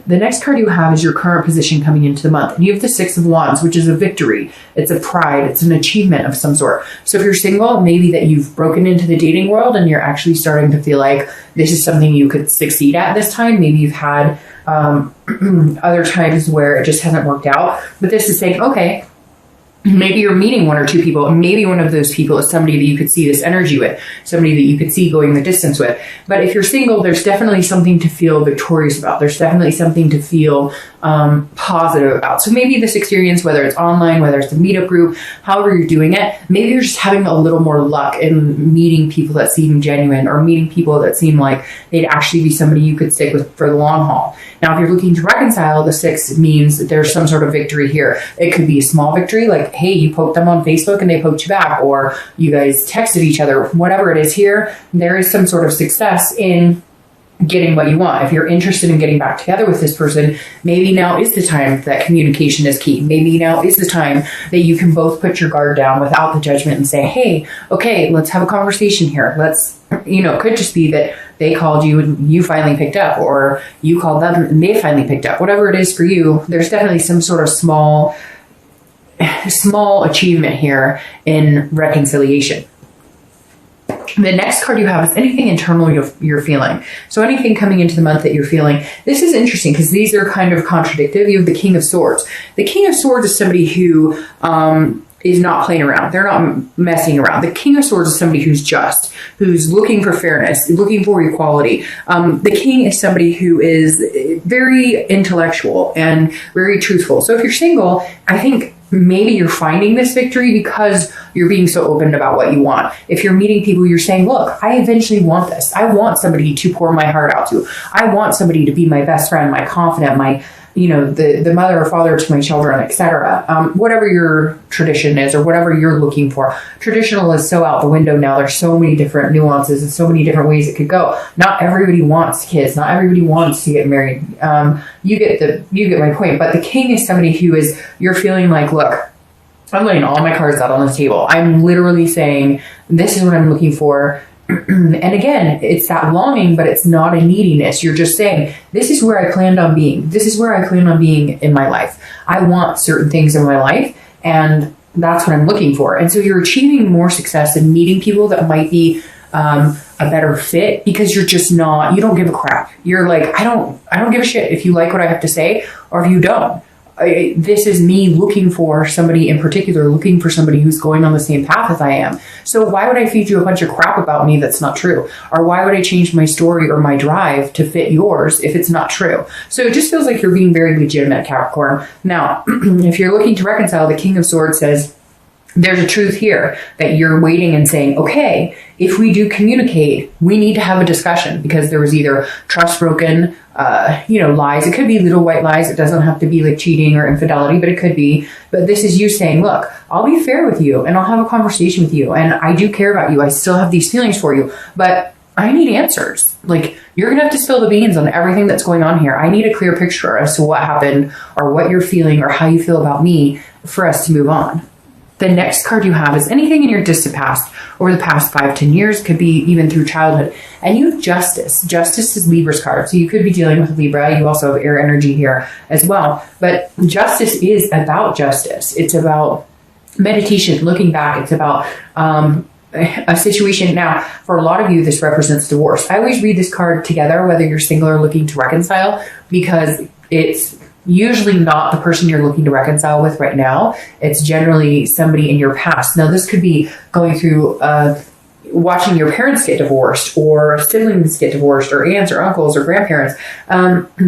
The next card you have is your current position coming into the month. And you have the Six of Wands, which is a victory. It's a pride. It's an achievement of some sort. So if you're single, maybe that you've broken into the dating world and you're actually starting to feel like this is something you could succeed at this time. Maybe you've had other times where it just hasn't worked out. But this is saying, okay, maybe you're meeting one or two people, and maybe one of those people is somebody that you could see this energy with, somebody that you could see going the distance with. But if you're single, there's definitely something to feel victorious about. There's definitely something to feel positive about. So maybe this experience, whether it's online, whether it's a meetup group, however you're doing it, maybe you're just having a little more luck in meeting people that seem genuine, or meeting people that seem like they'd actually be somebody you could stick with for the long haul. Now, if you're looking to reconcile, the 6 means that there's some sort of victory here. It could be a small victory, like, hey, you poked them on Facebook and they poked you back, or you guys texted each other. Whatever it is here, there is some sort of success in getting what you want. If you're interested in getting back together with this person, maybe now is the time that communication is key. Maybe now is the time that you can both put your guard down without the judgment and say, hey, okay, let's have a conversation here. Let's, it could just be that they called you and you finally picked up, or you called them and they finally picked up. Whatever it is for you, there's definitely some sort of small achievement here in reconciliation. The next card you have is anything internal you're feeling. So anything coming into the month that you're feeling. This is interesting because these are kind of contradictory. You have the King of Swords. The King of Swords is somebody who is not playing around. They're not messing around. The King of Swords is somebody who's just, who's looking for fairness, looking for equality. The King is somebody who is very intellectual and very truthful. So if you're single, I think maybe you're finding this victory because you're being so open about what you want. If you're meeting people, you're saying, look, I eventually want this. I want somebody to pour my heart out to. I want somebody to be my best friend, my confidant, my, the mother or father to my children, etc. Whatever your tradition is or whatever you're looking for. Traditional is so out the window now. There's so many different nuances and so many different ways it could go. Not everybody wants kids. Not everybody wants to get married. You get my point. But the King is somebody who is, you're feeling like, look, I'm laying all my cards out on the table. I'm literally saying, this is what I'm looking for. And again, it's that longing, but it's not a neediness. You're just saying, this is where I planned on being. This is where I plan on being in my life. I want certain things in my life, and that's what I'm looking for. And so you're achieving more success in meeting people that might be a better fit, because you're just not, you don't give a crap. You're like, I don't give a shit if you like what I have to say or if you don't. This is me looking for somebody in particular, looking for somebody who's going on the same path as I am. So why would I feed you a bunch of crap about me that's not true? Or why would I change my story or my drive to fit yours if it's not true? So it just feels like you're being very legitimate, Capricorn. Now, if you're looking to reconcile, the King of Swords says, there's a truth here that you're waiting and saying, okay, if we do communicate, we need to have a discussion, because there was either trust broken, lies. It could be little white lies. It doesn't have to be like cheating or infidelity, but it could be. But this is you saying, look, I'll be fair with you and I'll have a conversation with you. And I do care about you. I still have these feelings for you, but I need answers. Like, you're going to have to spill the beans on everything that's going on here. I need a clear picture as to what happened or what you're feeling or how you feel about me for us to move on. The next card you have is anything in your distant past, over the past 5-10 years, could be even through childhood. And you have Justice. Justice is Libra's card. So you could be dealing with Libra. You also have air energy here as well. But Justice is about justice. It's about meditation, looking back. It's about a situation. Now, for a lot of you, this represents divorce. I always read this card together, whether you're single or looking to reconcile, because it's usually not the person you're looking to reconcile with right now. It's generally somebody in your past. Now, this could be going through watching your parents get divorced, or siblings get divorced, or aunts or uncles or grandparents,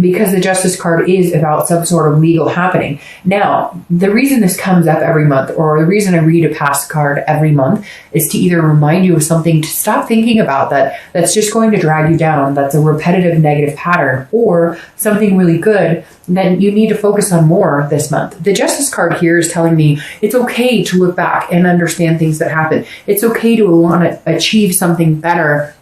because the Justice card is about some sort of legal happening. Now, the reason this comes up every month, or the reason I read a past card every month, is to either remind you of something to stop thinking about that's just going to drag you down, that's a repetitive negative pattern, or something really good that you need to focus on more this month. The Justice card here is telling me it's okay to look back and understand things that happen. It's okay to want to achieve something better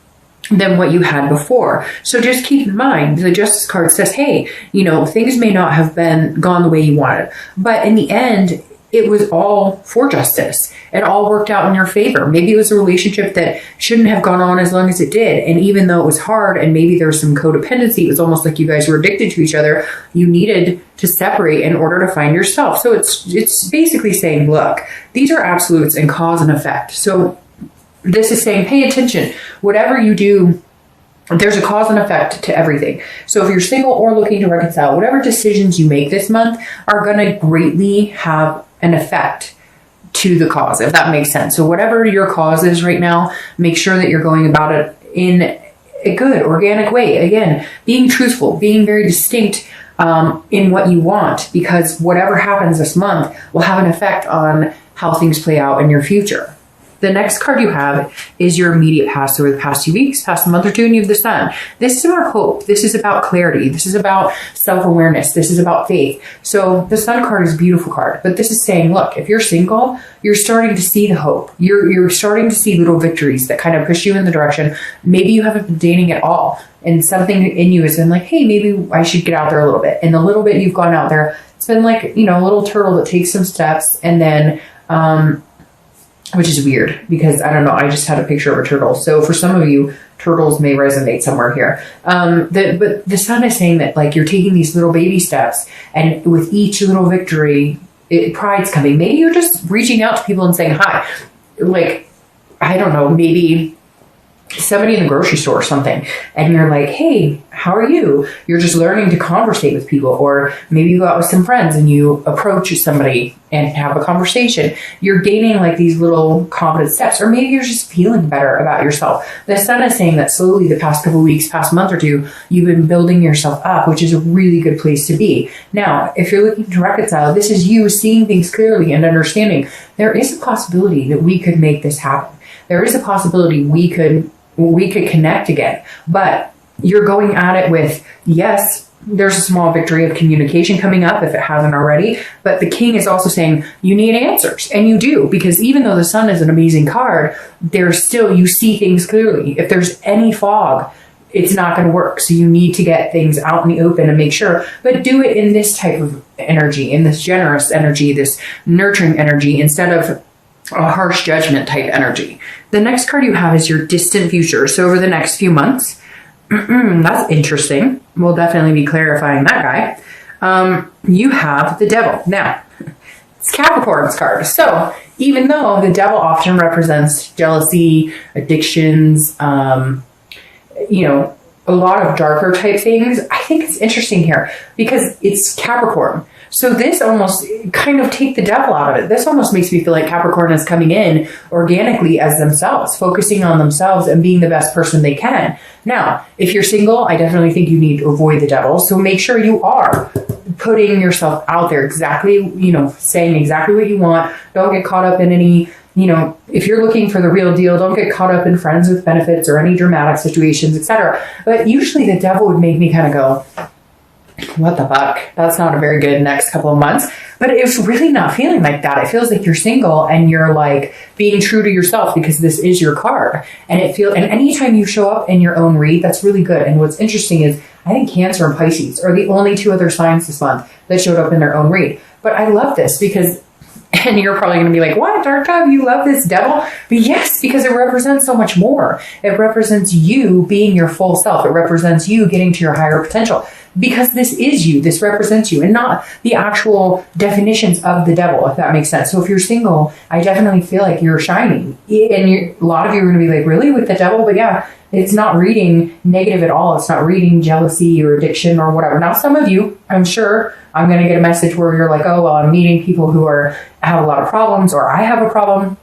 than what you had before. So just keep in mind, the Justice card says, hey, things may not have gone the way you wanted, but in the end, it was all for justice. It all worked out in your favor. Maybe it was a relationship that shouldn't have gone on as long as it did. And even though it was hard and maybe there was some codependency, it was almost like you guys were addicted to each other. You needed to separate in order to find yourself. So it's basically saying, look, these are absolutes and cause and effect. So this is saying, pay attention. Whatever you do, there's a cause and effect to everything. So if you're single or looking to reconcile, whatever decisions you make this month are going to greatly have an effect to the cause, if that makes sense. So whatever your cause is right now, make sure that you're going about it in a good, organic way. Again, being truthful, being very distinct in what you want, because whatever happens this month will have an effect on how things play out in your future. The next card you have is your immediate past, over the past 2 weeks, past a month or two, and you have the Sun. This is about hope. This is about clarity. This is about self-awareness. This is about faith. So the Sun card is a beautiful card, but this is saying, look, if you're single, you're starting to see the hope. You're starting to see little victories that kind of push you in the direction. Maybe you haven't been dating at all, and something in you has been like, hey, maybe I should get out there a little bit. And the little bit you've gone out there, it's been like, you know, a little turtle that takes some steps and then, which is weird because I don't know, I just had a picture of a turtle. So for some of you, turtles may resonate somewhere here. But the Sun is saying that like you're taking these little baby steps, and with each little victory, pride's coming. Maybe you're just reaching out to people and saying hi. Like, I don't know, maybe somebody in the grocery store or something, and you're like, hey, how are you? You're just learning to conversate with people. Or maybe you go out with some friends and you approach somebody and have a conversation. You're gaining like these little confident steps, or maybe you're just feeling better about yourself. The Sun is saying that slowly the past couple of weeks, past month or two, you've been building yourself up, which is a really good place to be. Now, if you're looking to reconcile, this is you seeing things clearly and understanding there is a possibility that we could make this happen. There is a possibility we could connect again, but you're going at it with, yes, there's a small victory of communication coming up if it hasn't already, but the King is also saying you need answers, and you do, because even though the Sun is an amazing card, there's still, you see things clearly. If there's any fog, it's not going to work. So you need to get things out in the open and make sure, but do it in this type of energy, in this generous energy, this nurturing energy, instead of a harsh judgment type energy. The next card you have is your distant future. So over the next few months, that's interesting. We'll definitely be clarifying that guy. You have the Devil. Now, it's Capricorn's card. So even though the Devil often represents jealousy, addictions, you know, a lot of darker type things, I think it's interesting here because it's Capricorn. So this almost kind of take the devil out of it. This almost makes me feel like Capricorn is coming in organically as themselves, focusing on themselves and being the best person they can. Now, if you're single, I definitely think you need to avoid the devil. So make sure you are putting yourself out there exactly, you know, saying exactly what you want. Don't get caught up in any, you know, if you're looking for the real deal, don't get caught up in friends with benefits or any dramatic situations, etc. But usually the devil would make me kind of go, what the fuck? That's not a very good next couple of months. But it's really not feeling like that. It feels like you're single and you're like being true to yourself because this is your card. And anytime you show up in your own read, that's really good. And what's interesting is I think Cancer and Pisces are the only two other signs this month that showed up in their own read. But I love this because, and you're probably going to be like, what, Dark Dove, you love this devil? But yes, because it represents so much more. It represents you being your full self. It represents you getting to your higher potential. Because this is you, this represents you, and not the actual definitions of the devil, if that makes sense. So if you're single, I definitely feel like you're shining. And a lot of you are going to be like, really, with the devil? But yeah, it's not reading negative at all. It's not reading jealousy or addiction or whatever. Now, some of you, I'm sure I'm going to get a message where you're like, oh, well, I'm meeting people who have a lot of problems, or I have a problem.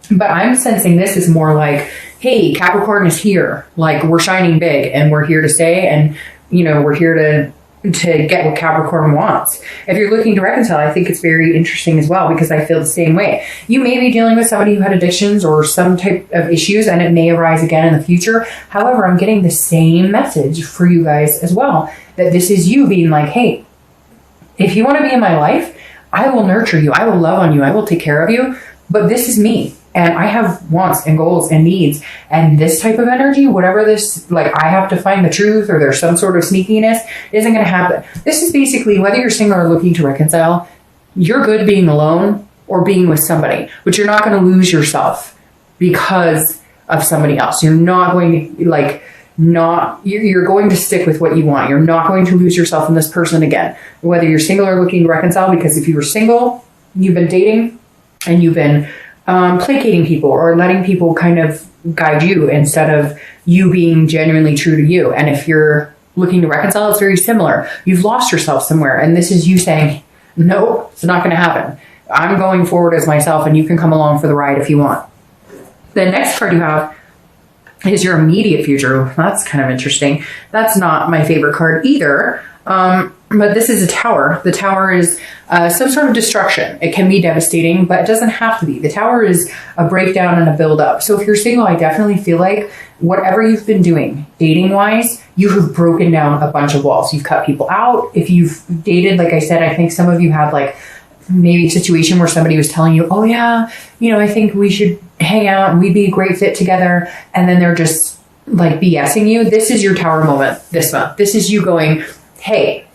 But I'm sensing this is more like, hey, Capricorn is here. Like, we're shining big and we're here to stay, and you know, we're here to get what Capricorn wants. If you're looking to reconcile, I think it's very interesting as well, because I feel the same way. You may be dealing with somebody who had addictions or some type of issues, and it may arise again in the future. However, I'm getting the same message for you guys as well, that this is you being like, hey, if you want to be in my life, I will nurture you. I will love on you. I will take care of you. But this is me. And I have wants and goals and needs, and this type of energy, whatever this, like I have to find the truth or there's some sort of sneakiness, isn't going to happen. This is basically, whether you're single or looking to reconcile, you're good being alone, or being with somebody, but you're not going to lose yourself because of somebody else. You're not going to you're going to stick with what you want. You're not going to lose yourself in this person again, whether you're single or looking to reconcile, because if you were single, you've been dating and you've been placating people or letting people kind of guide you instead of you being genuinely true to you. And if you're looking to reconcile, it's very similar. You've lost yourself somewhere, and this is you saying, no, it's not going to happen. I'm going forward as myself, and you can come along for the ride if you want. The next card you have is your immediate future. That's kind of interesting. That's not my favorite card either. But this is a tower. The tower is some sort of destruction. It can be devastating, but it doesn't have to be. The tower is a breakdown and a build up. So if you're single, I definitely feel like whatever you've been doing dating wise, you have broken down a bunch of walls. You've cut people out. If you've dated, like I said, I think some of you had like maybe a situation where somebody was telling you, oh yeah, I think we should hang out and we'd be a great fit together. And then they're just like BSing you. This is your tower moment this month. This is you going, hey,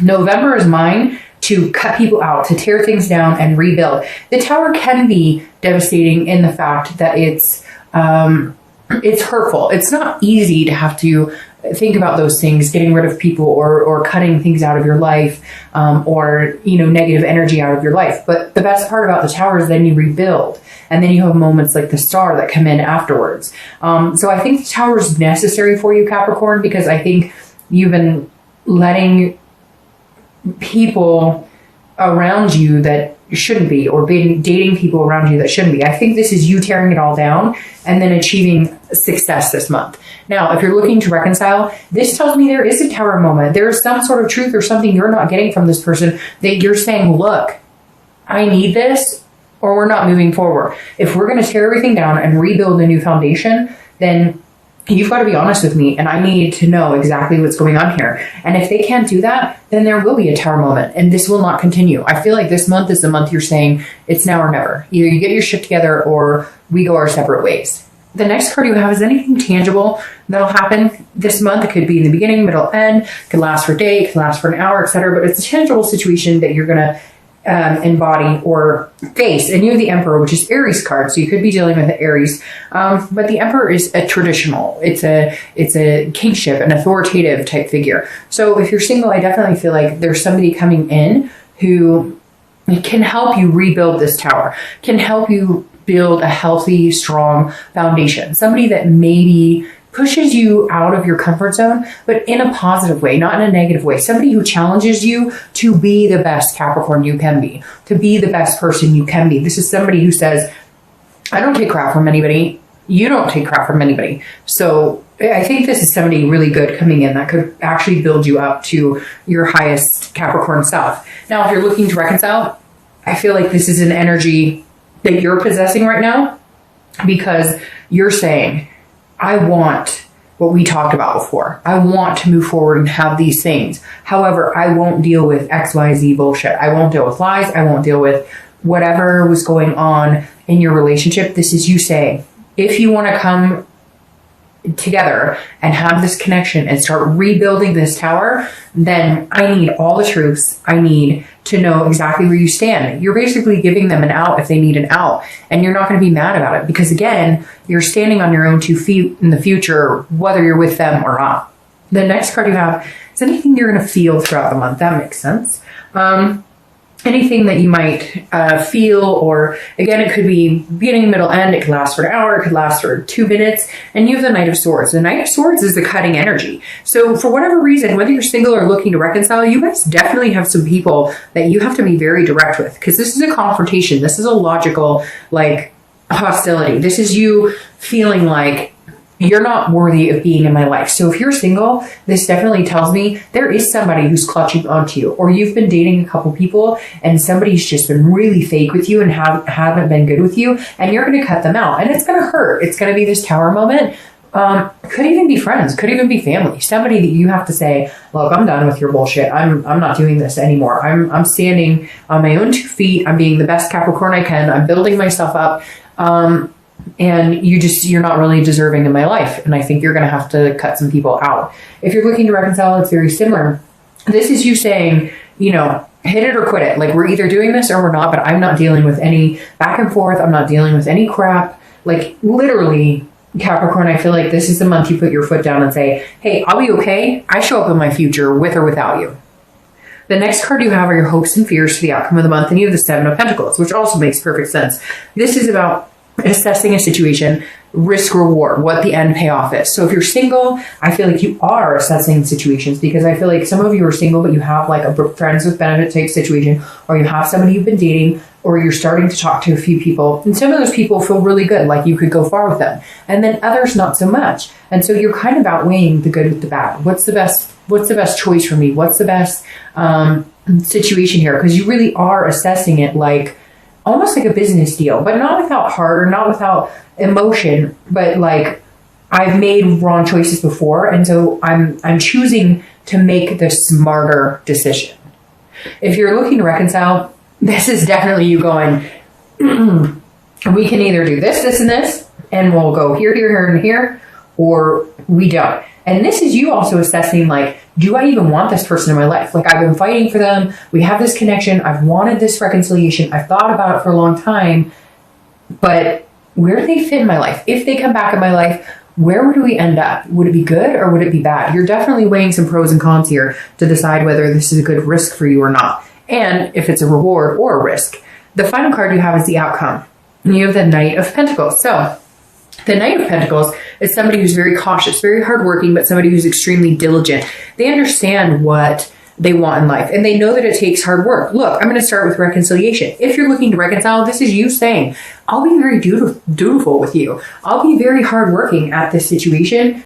November is mine to cut people out, to tear things down and rebuild. The tower can be devastating in the fact that it's hurtful. It's not easy to have to think about those things, getting rid of people or cutting things out of your life, or negative energy out of your life. But the best part about the tower is then you rebuild, and then you have moments like the star that come in afterwards. So I think the tower is necessary for you, Capricorn, because I think you've been letting people around you that shouldn't be, or dating people around you that shouldn't be. I think this is you tearing it all down and then achieving success this month. Now, if you're looking to reconcile, this tells me there is a tower moment. There is some sort of truth or something you're not getting from this person that you're saying, look, I need this, or we're not moving forward. If we're going to tear everything down and rebuild a new foundation, then you've got to be honest with me, and I need to know exactly what's going on here. And if they can't do that, then there will be a tower moment, and this will not continue. I feel like this month is the month you're saying it's now or never. Either you get your shit together or we go our separate ways. The next card you have is anything tangible that'll happen this month. It could be in the beginning, middle, end. It could last for a day, it could last for an hour, etc. But it's a tangible situation that you're going to embody or face. And you have the Emperor, which is Aries card, so you could be dealing with Aries, but the Emperor is a traditional, it's a kingship, an authoritative type figure. So if you're single, I definitely feel like there's somebody coming in who can help you rebuild this tower, can help you build a healthy, strong foundation. Somebody that maybe pushes you out of your comfort zone, but in a positive way, not in a negative way. Somebody who challenges you to be the best Capricorn you can be, to be the best person you can be. This is somebody who says, I don't take crap from anybody. You don't take crap from anybody. So I think this is somebody really good coming in that could actually build you up to your highest Capricorn self. Now, if you're looking to reconcile, I feel like this is an energy that you're possessing right now, because you're saying, I want what we talked about before. I want to move forward and have these things. However, I won't deal with XYZ bullshit. I won't deal with lies. I won't deal with whatever was going on in your relationship. This is you saying, if you want to come together and have this connection and start rebuilding this tower, then I need all the truths. I need to know exactly where you stand. You're basically giving them an out if they need an out, and you're not going to be mad about it, because again, you're standing on your own 2 feet in the future, whether you're with them or not. The next card you have is anything you're going to feel throughout the month. That makes sense. Anything that you might feel, or again, it could be beginning, middle, end. It could last for an hour. It could last for 2 minutes. And you have the Knight of Swords. The Knight of Swords is the cutting energy. So for whatever reason, whether you're single or looking to reconcile, you guys definitely have some people that you have to be very direct with, because this is a confrontation. This is a logical, like, hostility. This is you feeling like you're not worthy of being in my life. So if you're single, this definitely tells me there is somebody who's clutching onto you, or you've been dating a couple people and somebody's just been really fake with you and haven't been good with you, and you're going to cut them out, and it's going to hurt. It's going to be this tower moment. Could even be friends, could even be family, somebody that you have to say, look, I'm done with your bullshit. I'm not doing this anymore. I'm standing on my own 2 feet. I'm being the best Capricorn I can. I'm building myself up. And you're not really deserving in my life. And I think you're going to have to cut some people out. If you're looking to reconcile, it's very similar. This is you saying, hit it or quit it. Like, we're either doing this or we're not, but I'm not dealing with any back and forth. I'm not dealing with any crap. Like, literally, Capricorn, I feel like this is the month you put your foot down and say, hey, I'll be okay. I show up in my future with or without you. The next card you have are your hopes and fears for the outcome of the month, and you have the Seven of Pentacles, which also makes perfect sense. This is about assessing a situation, risk reward, what the end payoff is. So if you're single, I feel like you are assessing situations, because I feel like some of you are single, but you have like a friends with benefit type situation, or you have somebody you've been dating, or you're starting to talk to a few people, and some of those people feel really good, like you could go far with them, and then others not so much. And so you're kind of outweighing the good with the bad. What's the best choice for me? What's the best situation here? Because you really are assessing it like almost like a business deal, but not without heart or not without emotion, but like, I've made wrong choices before, and so I'm choosing to make the smarter decision. If you're looking to reconcile, this is definitely you going, we can either do this, this, and this, and we'll go here, here, here, and here, or we don't. And this is you also assessing, like, do I even want this person in my life? Like, I've been fighting for them. We have this connection. I've wanted this reconciliation. I've thought about it for a long time, but where do they fit in my life? If they come back in my life, where would we end up? Would it be good or would it be bad? You're definitely weighing some pros and cons here to decide whether this is a good risk for you or not, and if it's a reward or a risk. The final card you have is the outcome. And you have the Knight of Pentacles. So the Knight of Pentacles is somebody who's very cautious, very hardworking, but somebody who's extremely diligent. They understand what they want in life, and they know that it takes hard work. Look, I'm going to start with reconciliation. If you're looking to reconcile, this is you saying, I'll be very dutiful with you. I'll be very hardworking at this situation